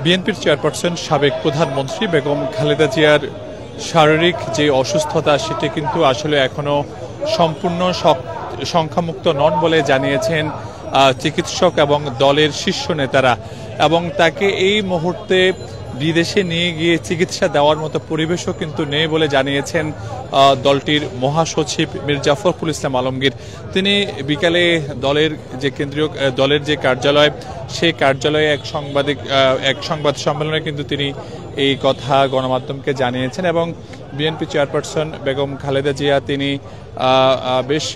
বিএনপির চেয়ারপারসন সাবেক প্রধানমন্ত্রী বেগম খালেদা জিয়ার শারীরিক যে অসুস্থতা সেটি কিন্তু আসলে এখনো সম্পূর্ণ সংখ্যামুক্ত নন বলে জানিয়েছেন চিকিৎসক এবং দলের শীর্ষ নেতারা, এবং তাকে এই মুহূর্তে বিদেশে নিয়ে গিয়ে চিকিৎসা দেওয়ার মতো পরিবেশও কিন্তু নেই বলে জানিয়েছেন দলটির মহাসচিব মির্জা ফখরুল ইসলাম আলমগীর। তিনি বিকালে দলের যে কার্যালয়, সেই কার্যালয়ে এক সংবাদ সম্মেলনে কিন্তু তিনি এই কথা গণমাধ্যমকে জানিয়েছেন। এবং বিএনপি চেয়ারপারসন বেগম খালেদা জিয়া তিনি বেশ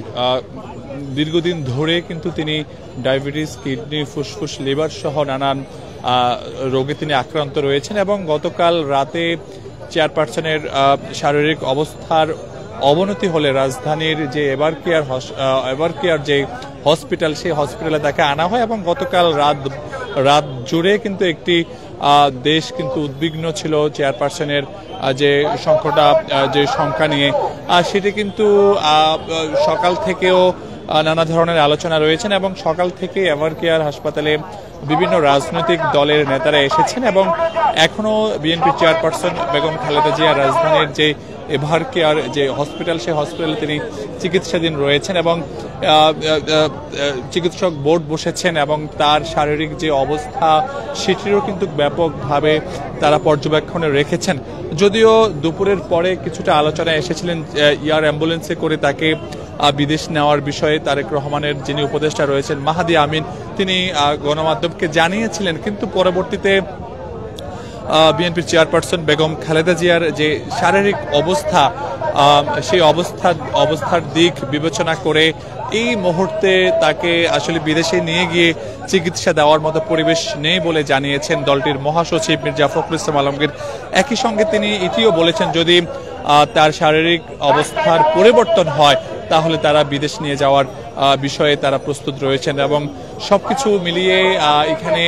দীর্ঘদিন ধরে কিন্তু তিনি ডায়াবেটিস, কিডনি, ফুসফুস, লিভার সহ নানান রোগে তিনি আক্রান্ত রয়েছেন, এবং গতকাল রাতে চেয়ারপারসনের শারীরিক অবস্থার অবনতি হলে রাজধানীর যে এভারকেয়ার যে হসপিটাল, সেই হসপিটালে তাকে আনা হয়। এবং গতকাল রাত জুড়ে কিন্তু একটি দেশ কিন্তু উদ্বিগ্ন ছিল চেয়ারপারসনের যে সংখ্যা নিয়ে, সেটি কিন্তু সকাল থেকেও নানা ধরনের আলোচনা রয়েছেন, এবং সকাল থেকে এভারকেয়ার হাসপাতালে বিভিন্ন রাজনৈতিক দলের নেতারা এসেছেন, এবং এখনো বিএনপি চেয়ারপারসন বেগম খালেদা জিয়া রাজধানীর যে এভারকেয়ার যে হসপিটাল, সেই হসপিটালে তিনি চিকিৎসাধীন রয়েছেন, এবং চিকিৎসক বোর্ড বসেছেন, এবং তার শারীরিক যে অবস্থা সেটিরও কিন্তু ব্যাপকভাবে তারা পর্যবেক্ষণে রেখেছেন। যদিও দুপুরের পরে কিছুটা আলোচনা এসেছিলেন এয়ার অ্যাম্বুলেন্সে করে তাকে বিদেশ নেওয়ার বিষয়ে তারেক রহমানের যিনি উপদেষ্টা রয়েছেন মাহাদি আমিন, তিনি গণমাধ্যমকে জানিয়েছিলেন, কিন্তু পরবর্তীতে বিএনপির চেয়ারপারসন বেগম খালেদা জিয়ার যে শারীরিক অবস্থা, সেই অবস্থার দিক বিবেচনা করে এই মুহূর্তে তাকে আসলে বিদেশে নিয়ে গিয়ে চিকিৎসা দেওয়ার মতো পরিবেশ নেই বলে জানিয়েছেন দলটির মহাসচিব মির্জা ফখরুল ইসলাম আলমগীর। একই সঙ্গে তিনি এটিও বলেছেন, যদি তার শারীরিক অবস্থার পরিবর্তন হয় তাহলে তারা বিদেশ নিয়ে যাওয়ার বিষয়ে তারা প্রস্তুত রয়েছেন। এবং সবকিছু মিলিয়ে এখানে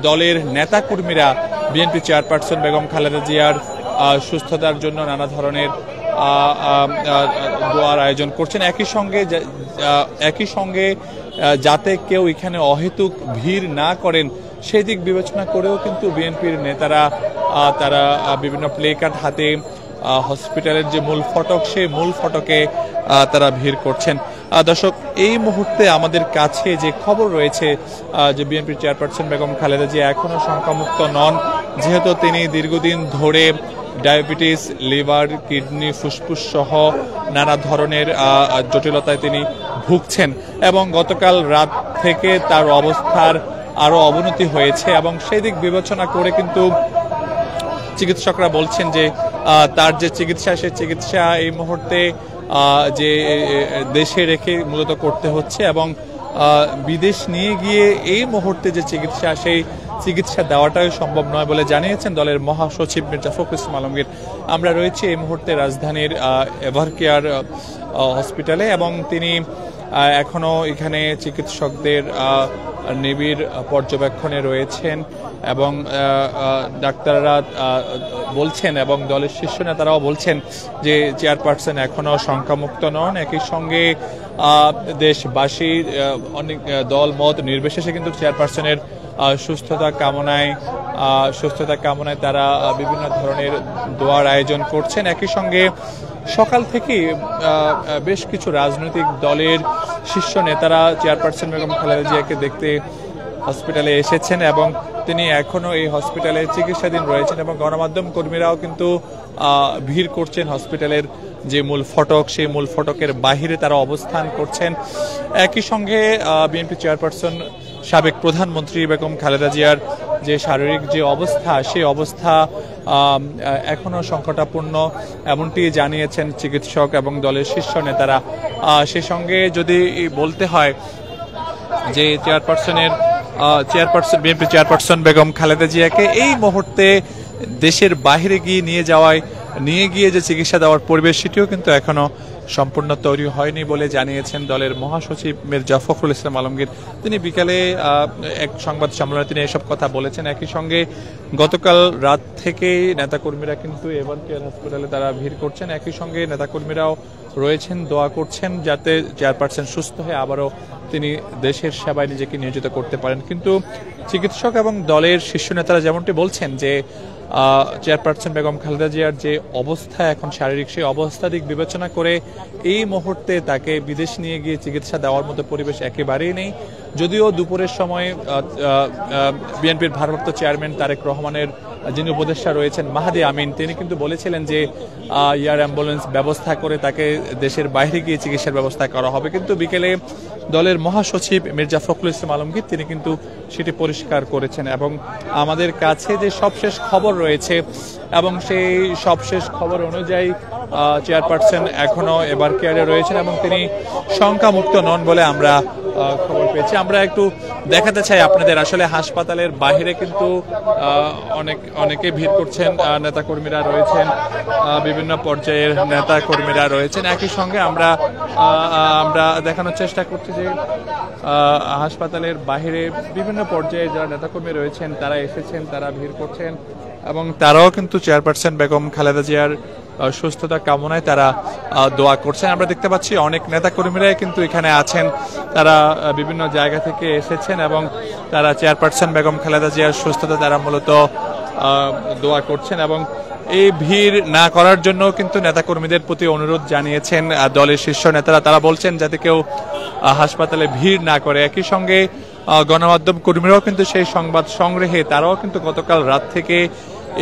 দলের নেতাকর্মীরা বিএনপি চেয়ারপারসন বেগম খালেদা জিয়ার সুস্থতার জন্য নানা ধরনের দোয়ার আয়োজন করছেন। একই সঙ্গে যাতে কেউ এখানে অহেতুক ভিড় না করেন সেই দিক বিবেচনা করেও কিন্তু বিএনপির নেতারা তারা বিভিন্ন প্লে কার্ড হাতে হসপিটালের যে মূল ফটক, সেই মূল ফটকে তারা ভিড় করছেন। দর্শক, এই মুহূর্তে আমাদের কাছে যে খবর রয়েছে যে বিএনপির চেয়ারপারসন বেগম খালেদা জিয়া এখনো সংখ্যামুক্ত নন, যেহেতু তিনি দীর্ঘদিন ধরে ডায়াবেটিস, লিভার, কিডনি, ফুসফুস সহ নানা ধরনের জটিলতায় তিনি ভুগছেন, এবং গতকাল রাত থেকে তার অবস্থার আরো অবনতি হয়েছে, এবং সেই দিক বিবেচনা করে কিন্তু চিকিৎসকরা বলছেন যে তার যে চিকিৎসা, সেই চিকিৎসা এই মুহূর্তে যে দেশে রেখে মূলত করতে হচ্ছে, এবং বিদেশ নিয়ে গিয়ে এই মুহূর্তে যে চিকিৎসা, সেই চিকিৎসা দেওয়াটাই সম্ভব নয় বলে জানিয়েছেন দলের মহাসচিব মির্জা ফখরুল ইসলাম আলমগীর। আমরা রয়েছি এই মুহূর্তে রাজধানীর এভারকেয়ার হসপিটালে, এবং তিনি এখনো এখানে চিকিৎসকদের নিবিড় পর্যবেক্ষণে রয়েছেন, এবং ডাক্তাররা বলছেন এবং দলের শীর্ষ নেতারাও বলছেন যে চেয়ারপারসন এখনো সংখ্যামুক্ত নন। একই সঙ্গে দেশবাসী অনেক দল মত নির্বিশেষে কিন্তু চেয়ারপারসনের সুস্থতা কামনায় তারা বিভিন্ন ধরনের দোয়ার আয়োজন করছেন। একই সঙ্গে সকাল থেকে বেশ কিছু রাজনৈতিক দলের শীর্ষ নেতারা চেয়ারপারসন বেগম খালেদা জিয়াকে দেখতে হসপিটালে এসেছেন, এবং তিনি এখনো এই হসপিটালে চিকিৎসাধীন রয়েছেন, এবং গণমাধ্যম কর্মীরাও কিন্তু ভিড় করছেন হসপিটালের যে মূল ফটক, সেই মূল ফটকের বাহিরে তারা অবস্থান করছেন। একই সঙ্গে বিএনপি চেয়ারপারসন সাবেক প্রধানমন্ত্রী বেগম খালেদা জিয়ার যে শারীরিক যে অবস্থা, সেই অবস্থা এখনো সংকটাপূর্ণ, এমনটি জানিয়েছেন চিকিৎসক এবং দলের শীর্ষ নেতারা। সেই সঙ্গে যদি বলতে হয় যে বিএনপি চেয়ারপারসন বেগম খালেদা জিয়াকে এই মুহূর্তে দেশের বাইরে নিয়ে গিয়ে যে চিকিৎসা দেওয়ার পরিবেশ, সেটিও কিন্তু এখনো সম্পূর্ণ তৈরি হয়নি বলে জানিয়েছেন দলের মহাসচিব মির্জা ফখরুল ইসলাম আলমগীর। তিনি বিকালে এক সংবাদ সম্মেলনে তিনি এসব কথা বলেছেন। একই সঙ্গে গতকাল রাত থেকেই নেতাকর্মীরা কিন্তু এভার কেয়ার হাসপাতালে তারা ভিড় করছেন। একই সঙ্গে নেতাকর্মীরাও রয়েছেন, দোয়া করছেন যাতে চেয়ারপারসন সুস্থ হয়ে আবারও তিনি দেশের সেবায় নিজেকে নিয়োজিত করতে পারেন। কিন্তু চিকিৎসক এবং দলের শীর্ষ নেতারা যেমনটি বলছেন যে চেয়ারপারসন বেগম খালেদা জিয়ার যে অবস্থা এখন শারীরিক, সেই অবস্থা দিক বিবেচনা করে এই মুহূর্তে তাকে বিদেশ নিয়ে গিয়ে চিকিৎসা দেওয়ার মতো পরিবেশ একেবারেই নেই। যদিও দুপুরের সময় বিএনপির ভারপ্রাপ্ত চেয়ারম্যান তারেক রহমানের যিনি উপদেষ্টা রয়েছেন মাহাদি আমিন, তিনি কিন্তু বলেছিলেন যে এয়ার অ্যাম্বুলেন্স ব্যবস্থা করে তাকে দেশের বাইরে গিয়ে চিকিৎসার ব্যবস্থা করা হবে। কিন্তু বিকেলে দলের মহাসচিব মির্জা ফখরুল ইসলাম আলমগীর তিনি কিন্তু সেটি পরিষ্কার করেছেন এবং আমাদের কাছে যে সবশেষ খবর রয়েছে এবং সেই সবশেষ খবর অনুযায়ী চেয়ারপারসন এখনো এভার কেয়ারে রয়েছেন এবং তিনি শঙ্কামুক্ত নন বলে আমরা খবর পেয়েছি। আমরা একটু দেখাতে চাই আপনাদের, আসলে হাসপাতালের বাইরে কিন্তু অনেকে ভিড় করছেন, নেতাকর্মীরা রয়েছেন, বিভিন্ন পর্যায়ের নেতাকর্মীরা রয়েছেন। একই সঙ্গে আমরা দেখানোর চেষ্টা করছি যে হাসপাতালের বাইরে বিভিন্ন পর্যায়ে যারা নেতাকর্মী রয়েছেন তারা এসেছেন, তারা ভিড় করছেন এবং তারাও কিন্তু চেয়ারপারসন বেগম খালেদা জিয়ার সুস্থতা কামনায় তারা দোয়া করছেন। আমরা দেখতে পাচ্ছি অনেক নেতাকর্মীরাই কিন্তু এখানে আছেন, তারা বিভিন্ন জায়গা থেকে এসেছেন এবং তারা চেয়ারপারসন বেগম খালেদা জিয়ার সুস্থতা তারা মূলত দোয়া করছেন এবং এই ভিড় না করার জন্য কিন্তু নেতাকর্মীদের প্রতি অনুরোধ জানিয়েছেন দলের শীর্ষ নেতারা। তারা বলছেন যাতে কেউ হাসপাতালে ভিড় না করে। একই সঙ্গে গণমাধ্যম কর্মীরাও কিন্তু সেই সংবাদ সংগ্রহে তারাও কিন্তু গতকাল রাত থেকে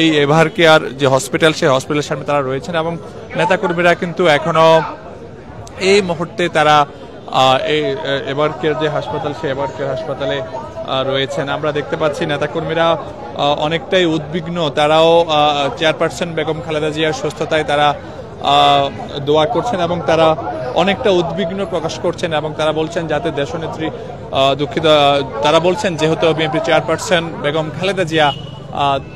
এই এভার কেয়ার যে হসপিটাল, সেই হসপিটালের সামনে তারা রয়েছেন এবং নেতাকর্মীরা কিন্তু এখনো এই মুহূর্তে তারা এই এভার কেয়ার যে হাসপাতাল, সেই এভার কেয়ার হাসপাতালে রয়েছেন। আমরা দেখতে পাচ্ছি নেতাকর্মীরা অনেকটাই উদ্বিগ্ন, তারাও চেয়ারপারসন বেগম খালেদা জিয়ার সুস্থতায় তারা দোয়া করছেন এবং তারা অনেকটা উদ্বিগ্ন প্রকাশ করছেন এবং তারা বলছেন যাতে দেশনেত্রী দুঃখিত, তারা বলছেন যেহেতু বিএনপি চেয়ারপারসন বেগম খালেদা জিয়া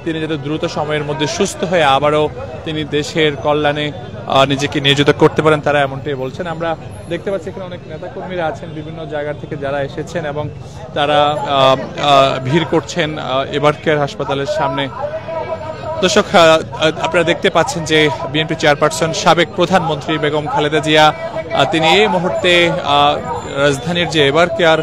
তিনি যাতে দ্রুত সময়ের মধ্যে সুস্থ হয়ে আবারও তিনি দেশের কল্যাণে নিজেকে নিয়োজিত করতে পারেন, তারা এমনটাই বলছেন। আমরা দেখতে পাচ্ছি এখানে অনেক নেতাকর্মীরা আছেন বিভিন্ন জায়গা থেকে যারা এসেছেন এবং তারা ভিড় করছেন এভার কেয়ার হাসপাতালের সামনে। দর্শক, আপনারা দেখতে পাচ্ছেন যে বিএনপি চেয়ারপারসন সাবেক প্রধানমন্ত্রী বেগম খালেদা জিয়া তিনি এই মুহূর্তে রাজধানীর যে এভার কেয়ার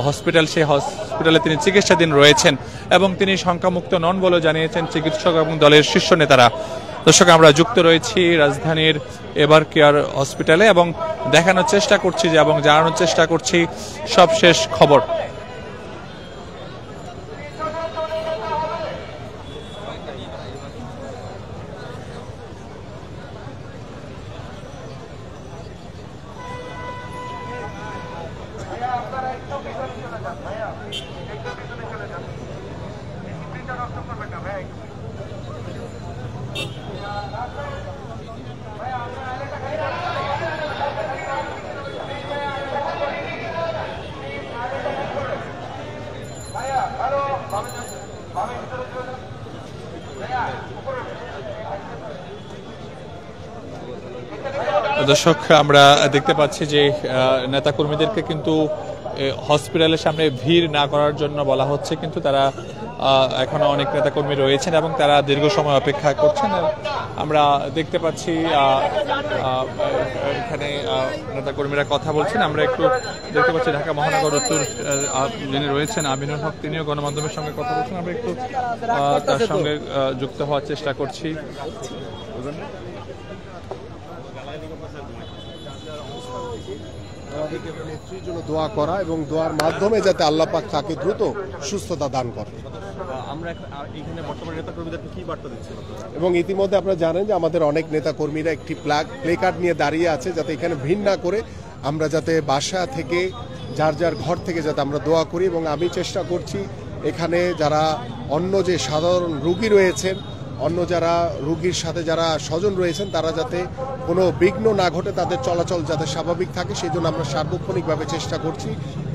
হসপিটাল, সেই হসপিটালে তিনি চিকিৎসাধীন রয়েছেন এবং তিনি শঙ্কামুক্ত নন বলে জানিয়েছেন চিকিৎসক এবং দলের শীর্ষ নেতারা। দর্শক, আমরা যুক্ত রয়েছি রাজধানীর এভার কেয়ার হসপিটালে এবং দেখানোর চেষ্টা করছি এবং জানানোর চেষ্টা করছি সবশেষ খবর। দর্শক, আমরা দেখতে পাচ্ছি যে নেতাকর্মীদেরকে কিন্তু হসপিটালের সামনে ভিড় না করার জন্য বলা হচ্ছে, কিন্তু তারা এখনো অনেক নেতাকর্মী রয়েছেন এবং তারা দীর্ঘ সময় অপেক্ষা করছেন। আমরা দেখতে পাচ্ছি এখানে নেতাকর্মীরা কথা বলছেন। আমরা একটু দেখতে পাচ্ছি ঢাকা মহানগর উত্তর যিনি রয়েছেন আমিনুল হক, তিনিও গণমাধ্যমের সঙ্গে কথা বলছেন। আমরা একটু তার সঙ্গে যুক্ত হওয়ার চেষ্টা করছি। নেত্রীর জন্য দোয়া করা এবং দোয়ার মাধ্যমে যাতে আল্লাহ পাক তাকে দ্রুত সুস্থতা দান করে। আমরা এখানে বর্তমানে নেতাকর্মীদেরকে কি বার্তা দিচ্ছি? এবং ইতিমধ্যে আপনারা জানেন যে আমাদের অনেক নেতাকর্মীরা একটি প্লে কার্ড নিয়ে দাঁড়িয়ে আছে যাতে এখানে ভিড় না করে আমরা যাতে বাসা থেকে যার যার ঘর থেকে যাতে আমরা দোয়া করি। এবং আমি চেষ্টা করছি এখানে যারা অন্য যে সাধারণ রোগী রয়েছেন, অন্য যারা রোগীর সাথে যারা স্বজন রয়েছেন, তারা যাতে কোনো বিঘ্ন না ঘটে, তাদের চলাচল যাতে স্বাভাবিক থাকে, সেই জন্য আমরা সার্বক্ষণিকভাবে চেষ্টা করছি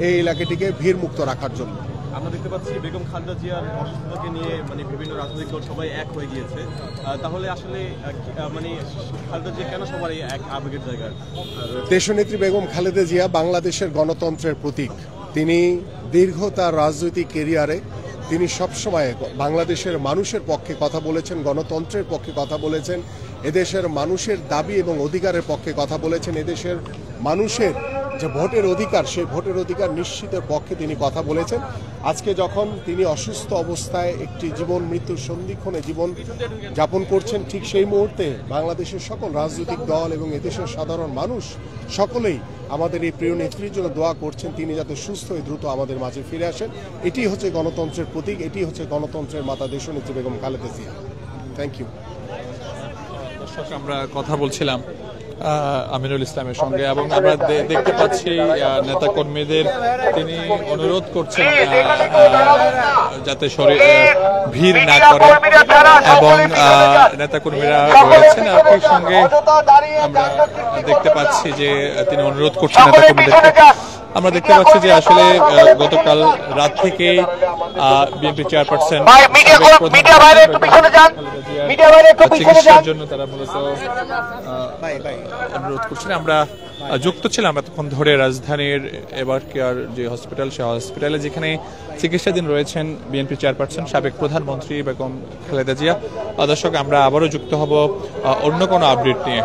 এই এলাকাটিকে ভিড় মুক্ত রাখার জন্য। আমরা দেখতে পাচ্ছি বেগম খালেদা জিয়ার অসুস্থতাকে নিয়ে মানে বিভিন্ন রাজনৈতিক দল সবাই এক হয়ে গিয়েছে। তাহলে আসলে মানে খালেদা জিয়া কেন সবার এই এক আবেগের জায়গায়? দেশনেত্রী বেগম খালেদা জিয়া বাংলাদেশের গণতন্ত্রের প্রতীক। তিনি দীর্ঘ তার রাজনৈতিক কেরিয়ারে তিনি সবসময় বাংলাদেশের মানুষের পক্ষে কথা বলেছেন, গণতন্ত্রের পক্ষে কথা বলেছেন, এদেশের মানুষের দাবি এবং অধিকারের পক্ষে কথা বলেছেন, এদেশের মানুষের যে ভোটের অধিকার সেই ভোটের অধিকার নিশ্চিতের পক্ষে তিনি কথা বলেছেন। আজকে যখন তিনি অসুস্থ অবস্থায় একটি জীবন মৃত্যুর সন্ধিক্ষণে জীবন যাপন করছেন, ঠিক সেই মুহূর্তে বাংলাদেশের সকল রাজনৈতিক দল এবং এদেশের সাধারণ মানুষ সকলেই আমাদের এই প্রিয় নেত্রীর জন্য দোয়া করছেন, তিনি যাতে সুস্থ হয়ে দ্রুত আমাদের মাঝে ফিরে আসেন। এটি হচ্ছে গণতন্ত্রের প্রতীক, এটি হচ্ছে গণতন্ত্রের মাতা দেশনেত্রী বেগম খালেদা জিয়া। Thank you. দর্শক, আমরা কথা বলছিলাম আমিনুল ইসলামের সঙ্গে এবং আমরা দেখতে পাচ্ছি নেতা কর্মীদের তিনি অনুরোধ করছেন যাতে ভিড় না করে এবং নেতা কর্মীরা রয়েছেন একই সঙ্গে আমরা দেখতে পাচ্ছি যে তিনি অনুরোধ করছেন নেতা কর্মীদেরকে। আমরা দেখতে পাচ্ছি যে আসলে গতকাল রাত থেকে বিএনপি চেয়ারপারসন চিকিৎসার জন্য তারা মূলত অনুরোধ করছেন। আমরা যুক্ত ছিলাম এতক্ষণ ধরে রাজধানীর এভার কেয়ার যে হসপিটাল, সে হসপিটালে যেখানে চিকিৎসাধীন রয়েছেন বিএনপি চেয়ারপারসন সাবেক প্রধানমন্ত্রী বেগম খালেদা জিয়া। দর্শক, আমরা আবারও যুক্ত হব অন্য কোনো আপডেট নিয়ে।